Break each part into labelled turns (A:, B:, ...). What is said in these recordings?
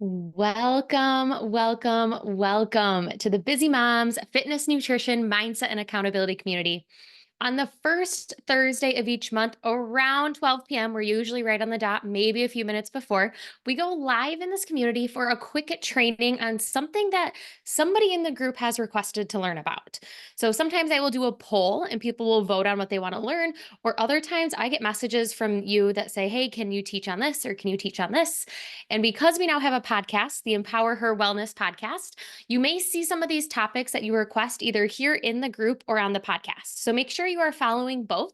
A: Welcome to the Busy Moms Fitness, Nutrition, Mindset, and Accountability community. On the first Thursday of each month, around 12 p.m., we're usually right on the dot, maybe a few minutes before, we go live in this community for a quick training on something that somebody in the group has requested to learn about. So sometimes I will do a poll and people will vote on what they want to learn, or other times I get messages from you that say, hey, can you teach on this or can you teach on this? And because we now have a podcast, the Empower Her Wellness podcast, you may see some of these topics that you request either here in the group or on the podcast. So make sure you are following both.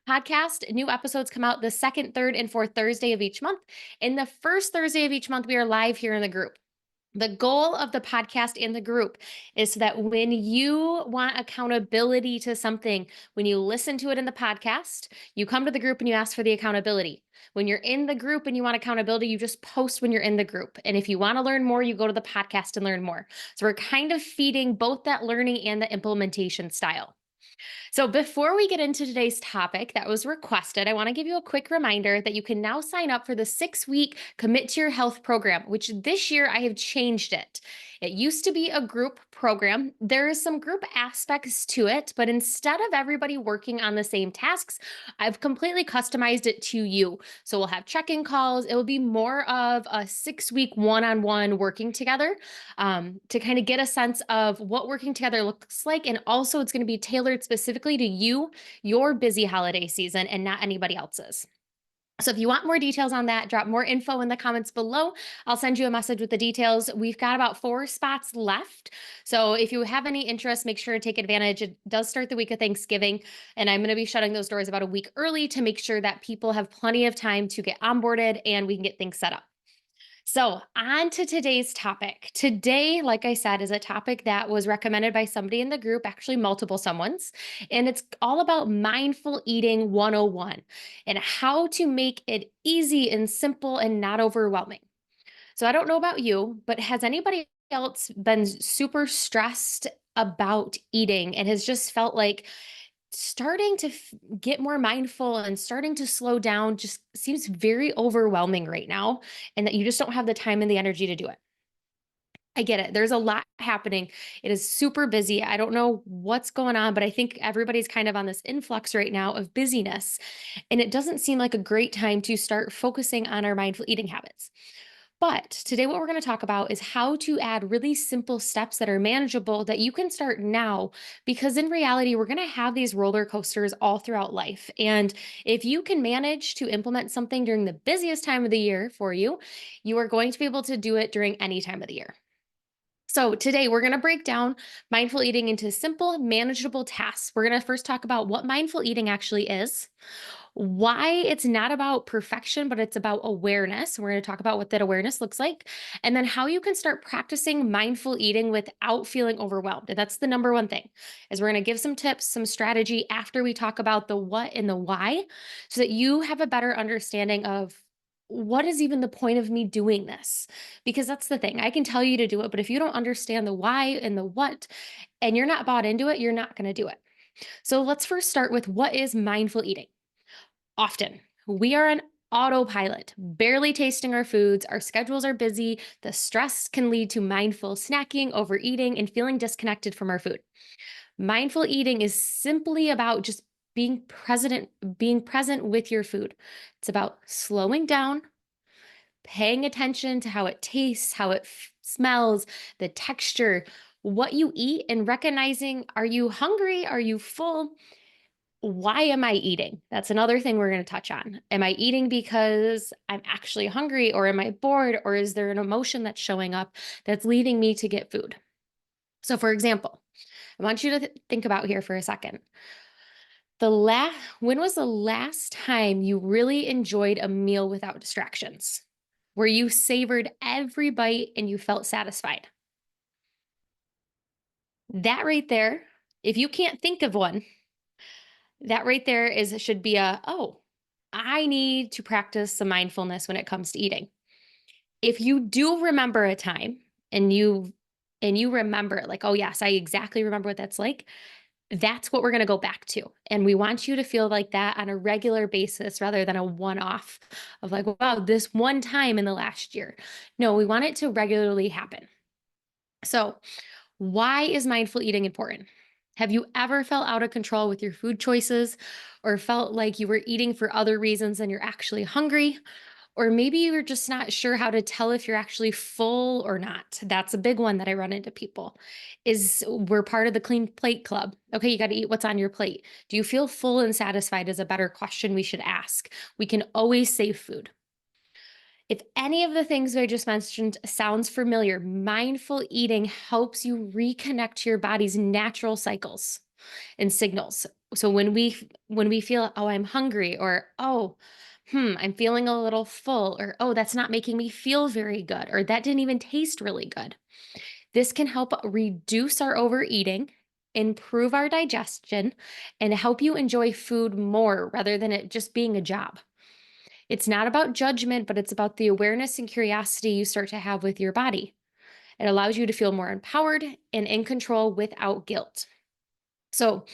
A: Podcast new episodes come out the second, third, and fourth Thursday of each month. And the first Thursday of each month, we are live here in the group. The goal of the podcast in the group is so that when you want accountability to something, when you listen to it in the podcast, you come to the group and you ask for the accountability. When you're in the group and you want accountability, you just post when you're in the group. And if you want to learn more, you go to the podcast and learn more. So we're kind of feeding both that learning and the implementation style. So before we get into today's topic that was requested, I want to give you a quick reminder that you can now sign up for the 6-week Commit to Your Health program, which this year I have changed it. It used to be a group program. There is some group aspects to it, but instead of everybody working on the same tasks, I've completely customized it to you. So we'll have check-in calls. It will be more of a 6-week one-on-one working together to kind of get a sense of what working together looks like. And also it's going to be tailored specifically to you, your busy holiday season, and not anybody else's. So if you want more details on that, drop more info in the comments below. I'll send you a message with the details. We've got about 4 spots left. So if you have any interest, make sure to take advantage. It does start the week of Thanksgiving, and I'm going to be shutting those doors about a week early to make sure that people have plenty of time to get onboarded and we can get things set up. So, on to today's topic. Today, like I said, is a topic that was recommended by somebody in the group, actually multiple someone's, and it's all about mindful eating 101 and how to make it easy and simple and not overwhelming. So, I don't know about you, but has anybody else been super stressed about eating and has just felt like starting to get more mindful and starting to slow down just seems very overwhelming right now, and that you just don't have the time and the energy to do it? I get it. There's a lot happening. It is super busy. I don't know what's going on, but I think everybody's kind of on this influx right now of busyness. And it doesn't seem like a great time to start focusing on our mindful eating habits. But today, what we're going to talk about is how to add really simple steps that are manageable that you can start now. Because in reality, we're going to have these roller coasters all throughout life. And if you can manage to implement something during the busiest time of the year for you, you are going to be able to do it during any time of the year. So, today we're going to break down mindful eating into simple, manageable tasks. We're going to first talk about what mindful eating actually is, why it's not about perfection, but it's about awareness. We're going to talk about what that awareness looks like, and then how you can start practicing mindful eating without feeling overwhelmed. And that's the number one thing, is we're going to give some tips, some strategy after we talk about the what and the why, so that you have a better understanding of what is even the point of me doing this? Because that's the thing. I can tell you to do it, but if you don't understand the why and the what, and you're not bought into it, you're not going to do it. So let's first start with what is mindful eating. Often, we are on autopilot, barely tasting our foods, our schedules are busy, the stress can lead to mindful snacking, overeating, and feeling disconnected from our food. Mindful eating is simply about just being present with your food. It's about slowing down, paying attention to how it tastes, how it smells, the texture, what you eat, and recognizing, are you hungry? Are you full? Why am I eating? That's another thing we're going to touch on. Am I eating because I'm actually hungry, or am I bored, or is there an emotion that's showing up that's leading me to get food? So, for example, I want you to think about here for a second. When was the last time you really enjoyed a meal without distractions? Where you savored every bite and you felt satisfied? That right there, if you can't think of one, that right there should be oh, I need to practice some mindfulness when it comes to eating. If you do remember a time and you remember like, oh yes, I exactly remember what that's like, That's what we're going to go back to. And we want you to feel like that on a regular basis rather than a one off of like, wow, this one time in the last year. No, we want it to regularly happen. So, why is mindful eating important? Have you ever felt out of control with your food choices or felt like you were eating for other reasons than you're actually hungry? Or maybe you're just not sure how to tell if you're actually full or not. That's a big one that I run into people. Is we're part of the clean plate club. Okay, you got to eat what's on your plate. Do you feel full and satisfied is a better question we should ask. We can always save food. If any of the things I just mentioned sounds familiar, mindful eating helps you reconnect to your body's natural cycles and signals. So when we feel, oh, I'm hungry, or oh, I'm feeling a little full, or oh, that's not making me feel very good, or that didn't even taste really good. This can help reduce our overeating, improve our digestion, and help you enjoy food more rather than it just being a job. It's not about judgment, but it's about the awareness and curiosity you start to have with your body. It allows you to feel more empowered and in control without guilt. So,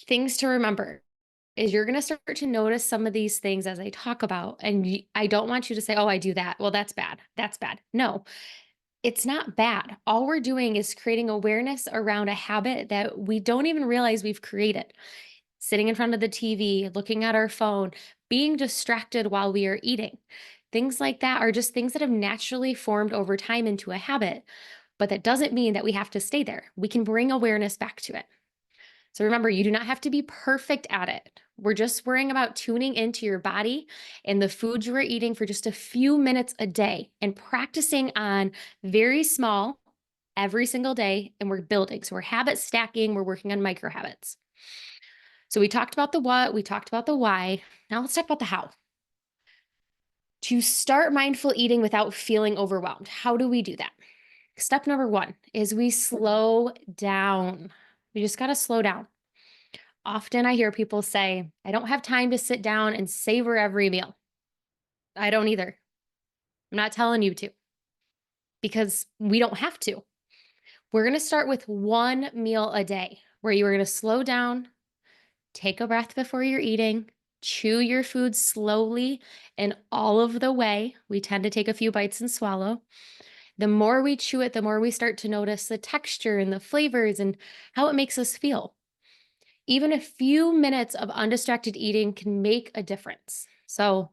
A: things to remember is you're going to start to notice some of these things as I talk about. And I don't want you to say, oh, I do that. Well, that's bad. That's bad. No, it's not bad. All we're doing is creating awareness around a habit that we don't even realize we've created. Sitting in front of the TV, looking at our phone, being distracted while we are eating. Things like that are just things that have naturally formed over time into a habit, but that doesn't mean that we have to stay there. We can bring awareness back to it. So remember, you do not have to be perfect at it. We're just worrying about tuning into your body and the food you are eating for just a few minutes a day and practicing on very small every single day. And we're building. So we're habit stacking, we're working on micro habits. So we talked about the what, we talked about the why. Now let's talk about the how. To start mindful eating without feeling overwhelmed, how do we do that? Step number one is we slow down. We just got to slow down. Often I hear people say, I don't have time to sit down and savor every meal. I don't either. I'm not telling you to because we don't have to. We're going to start with one meal a day where you are going to slow down, take a breath before you're eating, chew your food slowly and all of the way. We tend to take a few bites and swallow. The more we chew it, the more we start to notice the texture and the flavors and how it makes us feel. Even a few minutes of undistracted eating can make a difference. So,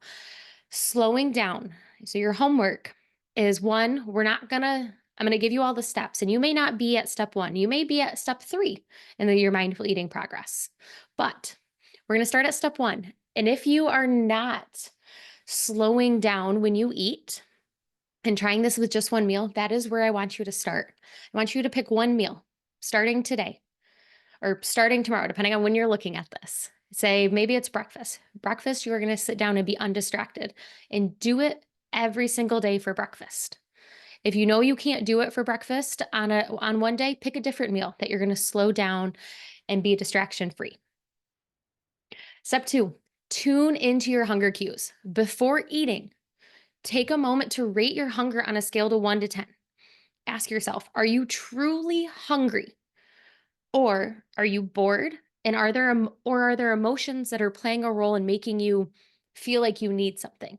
A: slowing down. So, your homework is one, I'm gonna give you all the steps, and you may not be at step one. You may be at step three in your mindful eating progress. But we're gonna start at step one. And if you are not slowing down when you eat and trying this with just one meal, that is where I want you to start. I want you to pick one meal starting today or starting tomorrow, depending on when you're looking at this. Say maybe it's breakfast. Breakfast, you are going to sit down and be undistracted and do it every single day for breakfast. If you know you can't do it for breakfast on one day, pick a different meal that you're going to slow down and be distraction free. Step 2, tune into your hunger cues. Before eating, take a moment to rate your hunger on a scale to 1 to 10. Ask yourself, are you truly hungry? Or are you bored? And are there emotions that are playing a role in making you feel like you need something?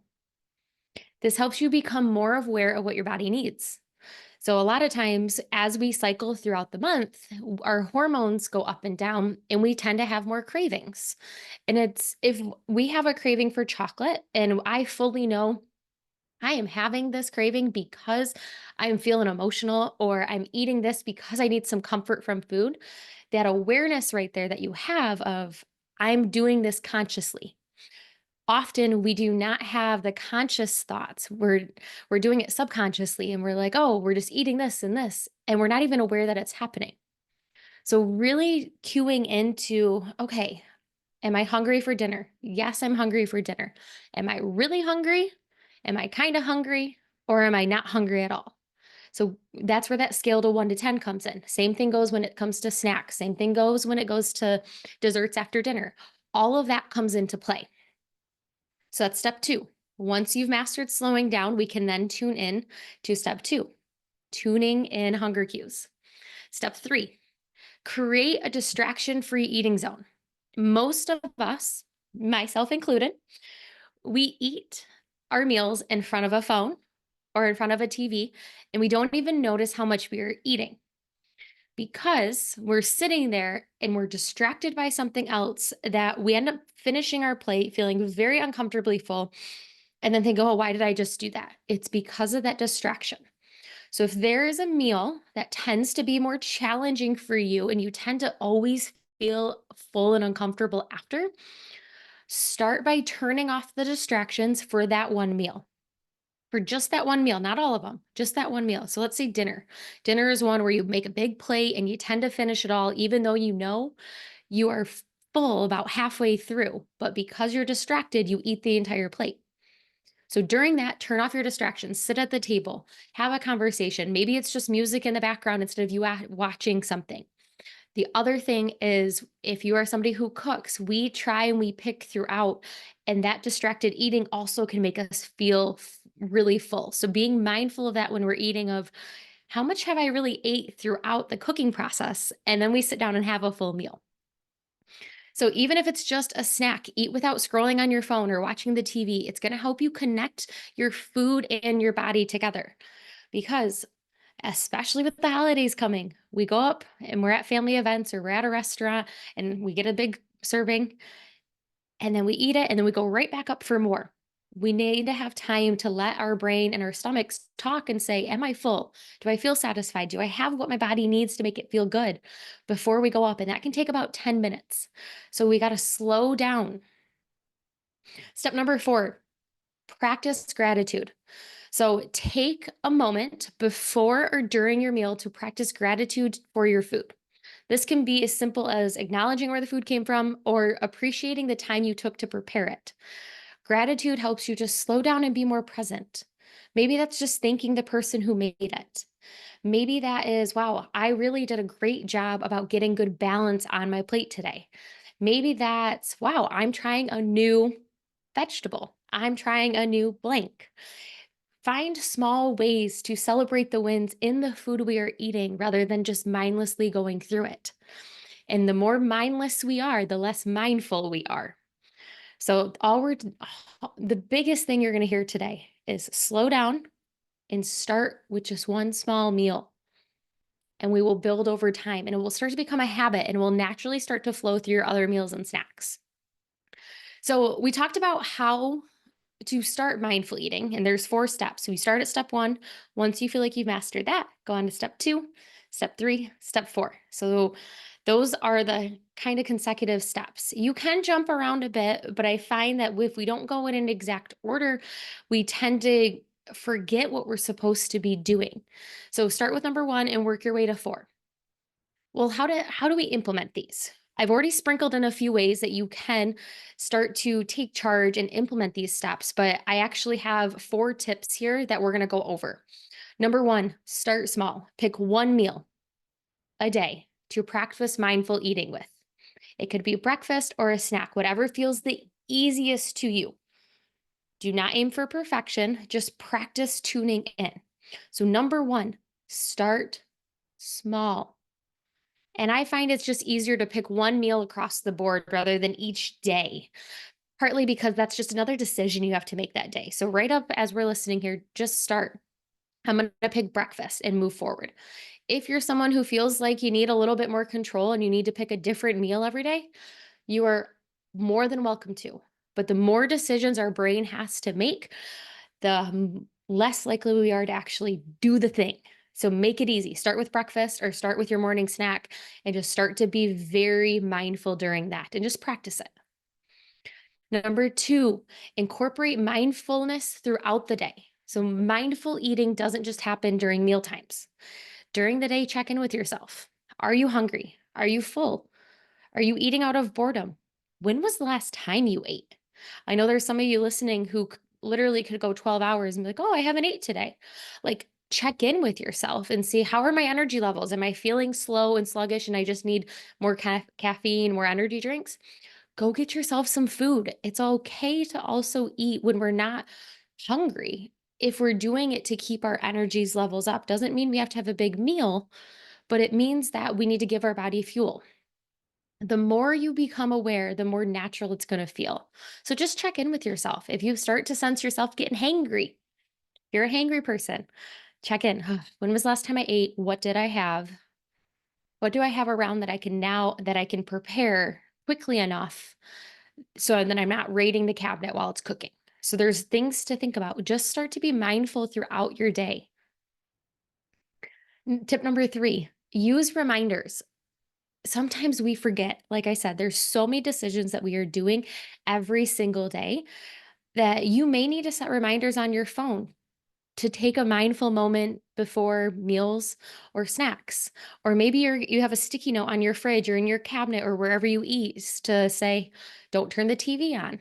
A: This helps you become more aware of what your body needs. So a lot of times as we cycle throughout the month, our hormones go up and down and we tend to have more cravings. And it's if we have a craving for chocolate and I fully know I am having this craving because I'm feeling emotional, or I'm eating this because I need some comfort from food. That awareness right there that you have of, I'm doing this consciously. Often we do not have the conscious thoughts. We're doing it subconsciously and we're like, "Oh, we're just eating this and this." And we're not even aware that it's happening. So really cueing into, okay, am I hungry for dinner? Yes, I'm hungry for dinner. Am I really hungry? Am I kind of hungry? Or am I not hungry at all? So that's where that scale to 1 to 10 comes in. Same thing goes when it comes to snacks. Same thing goes when it goes to desserts after dinner. All of that comes into play. So that's step 2. Once you've mastered slowing down, we can then tune in to step 2, tuning in hunger cues. Step 3, Create a distraction free eating zone. Most of us, myself included, we eat our meals in front of a phone or in front of a TV, and we don't even notice how much we are eating because we're sitting there and we're distracted by something else that we end up finishing our plate feeling very uncomfortably full and then think, oh, why did I just do that? It's because of that distraction. So, if there is a meal that tends to be more challenging for you and you tend to always feel full and uncomfortable after, start by turning off the distractions for that one meal. For just that one meal, not all of them, just that one meal. So let's say dinner. Dinner is one where you make a big plate and you tend to finish it all, even though you know you are full about halfway through. But because you're distracted, you eat the entire plate. So during that, turn off your distractions, sit at the table, have a conversation. Maybe it's just music in the background instead of you watching something. The other thing is, if you are somebody who cooks, we try and we pick throughout, and that distracted eating also can make us feel really full. So being mindful of that when we're eating of how much have I really ate throughout the cooking process, and then we sit down and have a full meal. So even if it's just a snack, eat without scrolling on your phone or watching the TV. It's going to help you connect your food and your body together because especially with the holidays coming, we go up and we're at family events or we're at a restaurant and we get a big serving and then we eat it and then we go right back up for more. We need to have time to let our brain and our stomachs talk and say, am I full? Do I feel satisfied? Do I have what my body needs to make it feel good before we go up? And that can take about 10 minutes. So we got to slow down. Step number 4, practice gratitude. So take a moment before or during your meal to practice gratitude for your food. This can be as simple as acknowledging where the food came from or appreciating the time you took to prepare it. Gratitude helps you just slow down and be more present. Maybe that's just thanking the person who made it. Maybe that is, wow, I really did a great job about getting good balance on my plate today. Maybe that's, wow, I'm trying a new vegetable. I'm trying a new blank. Find small ways to celebrate the wins in the food we are eating rather than just mindlessly going through it. And the more mindless we are, the less mindful we are. So, the biggest thing you're going to hear today is slow down and start with just one small meal. And we will build over time and it will start to become a habit and will naturally start to flow through your other meals and snacks. So, we talked about how to start mindful eating, and there's 4 steps. So you start at step 1. Once you feel like you've mastered that, go on to step 2, step 3, step 4. So those are the kind of consecutive steps. You can jump around a bit, but I find that if we don't go in an exact order, we tend to forget what we're supposed to be doing. So start with number 1 and work your way to 4. Well, how do we implement these? I've already sprinkled in a few ways that you can start to take charge and implement these steps, but I actually have 4 tips here that we're going to go over. Number 1, start small. Pick one meal a day to practice mindful eating with. It could be breakfast or a snack, whatever feels the easiest to you. Do not aim for perfection, just practice tuning in. So, number 1, start small. And I find it's just easier to pick one meal across the board rather than each day, partly because that's just another decision you have to make that day. So, right up as we're listening here, just start. I'm going to pick breakfast and move forward. If you're someone who feels like you need a little bit more control and you need to pick a different meal every day, you are more than welcome to. But the more decisions our brain has to make, the less likely we are to actually do the thing. So make it easy. Start with breakfast or start with your morning snack and just start to be very mindful during that and just practice it. Number 2, incorporate mindfulness throughout the day. So mindful eating doesn't just happen during meal times. During the day, check in with yourself. Are you hungry? Are you full? Are you eating out of boredom? When was the last time you ate? I know there's some of you listening who literally could go 12 hours and be like, oh, I haven't ate today. Like, check in with yourself and see, how are my energy levels? Am I feeling slow and sluggish and I just need more caffeine, more energy drinks? Go get yourself some food. It's okay to also eat when we're not hungry. If we're doing it to keep our energies levels up, doesn't mean we have to have a big meal, but it means that we need to give our body fuel. The more you become aware, the more natural it's going to feel. So just check in with yourself. If you start to sense yourself getting hangry, you're a hangry person, check in. When was the last time I ate? What did I have? What do I have around that I can prepare quickly enough so then I'm not raiding the cabinet while it's cooking? So there's things to think about. Just start to be mindful throughout your day. Tip number 3, use reminders. Sometimes we forget. Like I said, there's so many decisions that we are doing every single day that you may need to set reminders on your phone to take a mindful moment before meals or snacks. Or maybe you have a sticky note on your fridge or in your cabinet or wherever you eat to say, don't turn the TV on.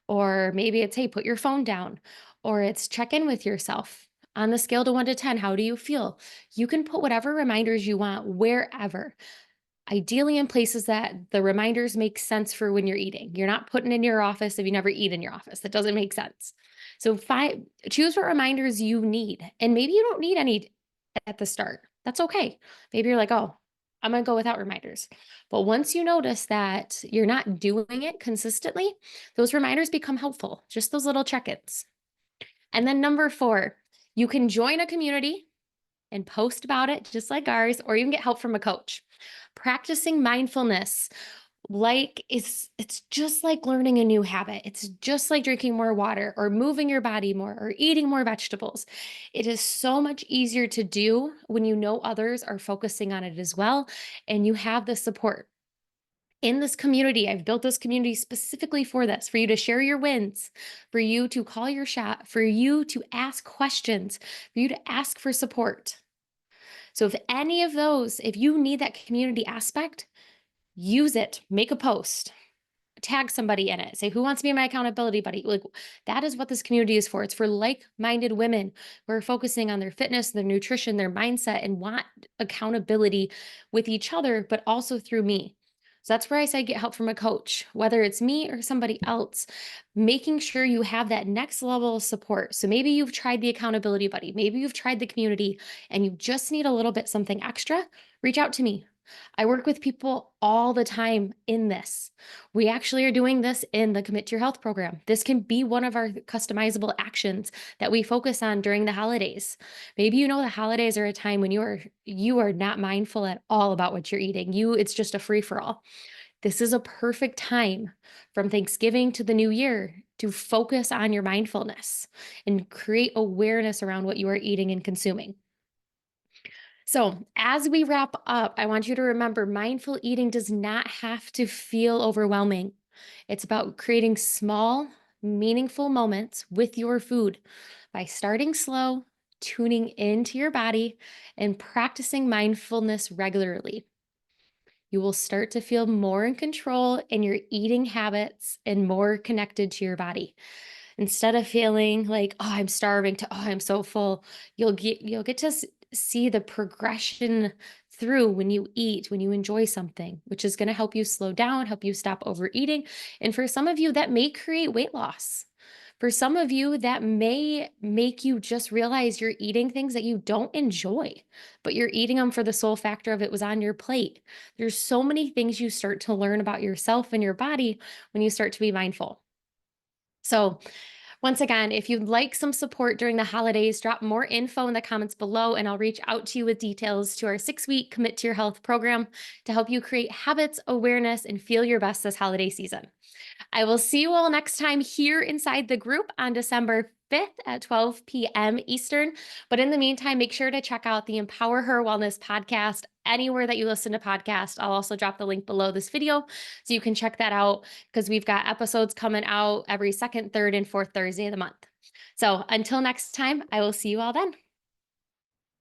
A: Or maybe it's, hey, put your phone down. Or it's check in with yourself. On the scale to 1 to 10, how do you feel? You can put whatever reminders you want wherever. Ideally in places that the reminders make sense for when you're eating. You're not putting in your office if you never eat in your office. That doesn't make sense. So choose what reminders you need. And maybe you don't need any at the start. That's okay. Maybe you're like, oh, I'm going to go without reminders. But once you notice that you're not doing it consistently, those reminders become helpful. Just those little check-ins. And then number 4, you can join a community and post about it just like ours, or you can get help from a coach. Practicing mindfulness, it's just like learning a new habit. It's just like drinking more water or moving your body more or eating more vegetables. It is so much easier to do when you know others are focusing on it as well and you have the support. In this community, I've built this community specifically for this, for you to share your wins, for you to call your shot, for you to ask questions, for you to ask for support. So if you need that community aspect, use it, make a post, tag somebody in it, say, who wants to be my accountability buddy? Like, that is what this community is for. It's for like-minded women who are focusing on their fitness, their nutrition, their mindset, and want accountability with each other, but also through me. So that's where I say get help from a coach, whether it's me or somebody else, making sure you have that next level of support. So maybe you've tried the accountability buddy, maybe you've tried the community, and you just need a little bit something extra, reach out to me. I work with people all the time in this. We actually are doing this in the Commit to Your Health program. This can be one of our customizable actions that we focus on during the holidays. Maybe you know the holidays are a time when you are not mindful at all about what you're eating. It's just a free for all. This is a perfect time from Thanksgiving to the new year to focus on your mindfulness and create awareness around what you are eating and consuming. So, as we wrap up, I want you to remember mindful eating does not have to feel overwhelming. It's about creating small, meaningful moments with your food by starting slow, tuning into your body, and practicing mindfulness regularly. You will start to feel more in control in your eating habits and more connected to your body. Instead of feeling like, oh, I'm starving to, oh, I'm so full, you'll get to see the progression through when you eat, when you enjoy something, which is going to help you slow down, help you stop overeating. And for some of you, that may create weight loss. For some of you, that may make you just realize you're eating things that you don't enjoy, but you're eating them for the sole factor of it was on your plate. There's so many things you start to learn about yourself and your body when you start to be mindful. So, once again, if you'd like some support during the holidays, drop more info in the comments below and I'll reach out to you with details to our 6-week Commit to Your Health program to help you create habits, awareness, and feel your best this holiday season. I will see you all next time here inside the group on December 5th at 12 p.m. Eastern. But in the meantime, make sure to check out the Empower Her Wellness podcast anywhere that you listen to podcasts. I'll also drop the link below this video so you can check that out because we've got episodes coming out every second, third, and fourth Thursday of the month. So until next time, I will see you all then.